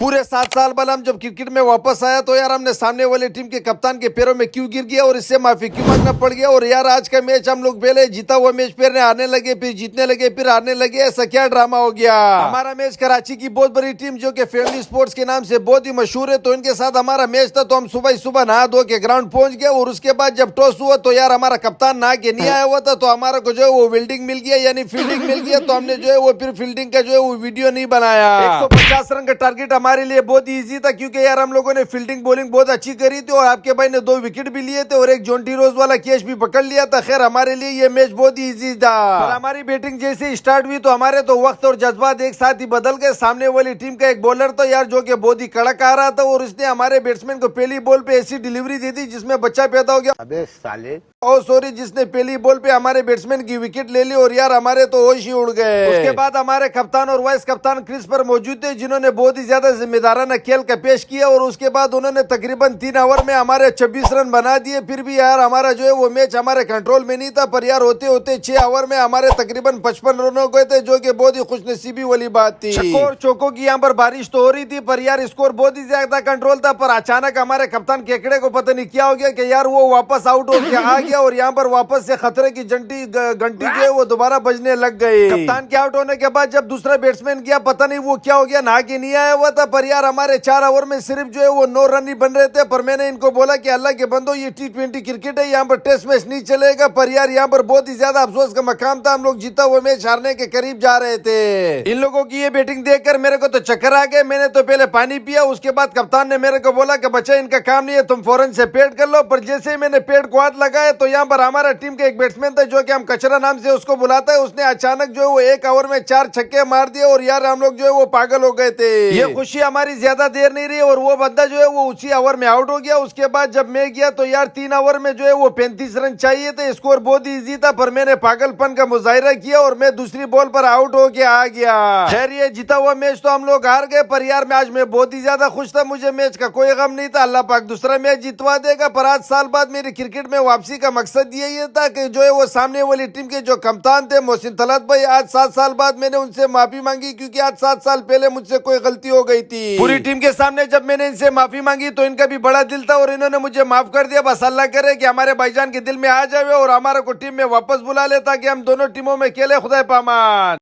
पूरे 7 साल बाद हम जब क्रिकेट में वापस आया तो यार हमने सामने वाली टीम के कप्तान के पैरों में क्यों गिर गया और इससे माफी क्यों मांगना पड़ गया। और यार आज का मैच हम लोग पहले जीता हुआ मैच फिर हारने लगे, फिर जीतने लगे, फिर हारने लगे, ऐसा क्या ड्रामा हो गया। हमारा मैच कराची की बहुत बड़ी टीम जो कि फैमिली स्पोर्ट्स के नाम से बहुत ही मशहूर है, तो इनके साथ हमारा मैच था। तो हम सुबह सुबह नहा धो के ग्राउंड पहुंच गए और उसके बाद जब टॉस हुआ तो यार हमारा कप्तान नहा के नहीं आया हुआ था, तो हमारा को जो है वो फील्डिंग मिल गया, यानी फील्डिंग मिल गया। तो हमने जो है वो फिर फील्डिंग का जो है वो वीडियो नहीं बनाया। 150 रन का टारगेट हमारे लिए बहुत इजी था, क्योंकि यार हम लोगों ने फील्डिंग बॉलिंग बहुत अच्छी करी थी और आपके भाई ने 2 विकेट भी लिए थे और एक जॉन्टी रोज वाला कैच भी पकड़ लिया था। खैर हमारे लिए ये मैच बहुत ही इजी था। और हमारी बैटिंग जैसे स्टार्ट हुई तो हमारे तो वक्त और जज्बात एक साथ ही बदल गए। सामने वाली टीम का एक बॉलर तो यार जो कि बहुत ही कड़क आ रहा था और उसने हमारे बैट्समैन को पहली बॉल पे ऐसी डिलीवरी दी थी जिसमें बच्चा पैदा हो गया। अबे साले, जिसने पहली बॉल पे हमारे बैट्समैन की विकेट ले ली और यार हमारे तो होश ही उड़ गए। उसके बाद हमारे कप्तान और वाइस कप्तान क्रीज पर मौजूद थे, जिन्होंने बहुत ही ज्यादा जिम्मेदाराना खेल का पेश किया और उसके बाद उन्होंने तकरीबन 3 ओवर में हमारे 26 रन बना दिए। फिर भी यार हमारा जो है वो मैच हमारे कंट्रोल में नहीं था, पर यार होते होते 6 ओवर में हमारे तकरीबन 55 रन हो गए थे, जो कि बहुत ही खुशनसीबी वाली बात थी। छक्कों और चौकों की यहाँ पर बारिश तो हो रही थी, पर यार स्कोर बहुत ही ज्यादा कंट्रोल था। पर अचानक हमारे कप्तान केकड़े को पता नहीं क्या हो गया कि यार वो वापस आउट होकर आ गया और यहाँ पर वापस से खतरे की घंटी जो है वो दोबारा बजने लग गई। कप्तान के आउट होने के बाद जब दूसरा बैट्समैन गया, पता नहीं वो क्या हो गया, नहा के नहीं आया हुआ था। पर यार हमारे 4 ओवर में सिर्फ जो है वो 9 रन ही बन रहे थे। पर मैंने इनको बोला कि अल्लाह के बंदो ये T20 क्रिकेट है, यहाँ पर टेस्ट मैच नहीं चलेगा। पर यार यहाँ पर बहुत ही ज्यादा अफसोस का मकाम था, हम लोग जीता हुआ मैच हारने के करीब जा रहे थे। इन लोगों की ये बैटिंग देखकर मेरे को तो चक्कर आ गए। मैंने तो पहले पानी पिया, उसके बाद कप्तान ने मेरे को बोला कि बच्चा इनका काम नहीं है, तुम फौरन से पेड कर लो। पर जैसे ही मैंने पेड को हाथ लगाया तो यहाँ पर हमारा टीम का एक बैट्समैन था जो कि हम कचरा नाम से उसको बुलाता है, उसने अचानक जो है वो 1 ओवर में 4 छक्के मार दिए और यार हम लोग जो है वो पागल हो गए थे। ये खुशी हमारी ज्यादा देर नहीं रही और वो बंदा जो है वो उसी ओवर में आउट हो गया। उसके बाद जब मैं गया तो यार 3 ओवर में जो है वो 35 रन चाहिए थे। स्कोर बहुत इजी था, पर मैंने पागलपन का मुजाहिरा किया और मैं दूसरी बॉल पर आउट होके आ गया। खैर ये जीता हुआ मैच तो हम लोग हार गए, पर यार आज मैं बहुत ही ज्यादा खुश था, मुझे मैच का कोई गम नहीं था। अल्लाह पाक दूसरा मैच जितवा देगा। पर आज साल बाद मेरी क्रिकेट में वापसी का मकसद यही था कि जो है वो सामने वाली टीम के जो कप्तान थे मोहसिन तलत भाई, आज 7 साल बाद मैंने उनसे माफी मांगी, क्योंकि आज 7 साल पहले मुझसे कोई गलती हो गई थी। पूरी टीम के सामने जब मैंने इनसे माफी मांगी तो इनका भी बड़ा दिल था और इन्होंने मुझे माफ कर दिया। बस अल्लाह करे कि हमारे भाईजान के दिल में आ जाए और हमारे को टीम में वापस बुला ले, ताकि हम दोनों टीमों में खेले। खुदा पामान।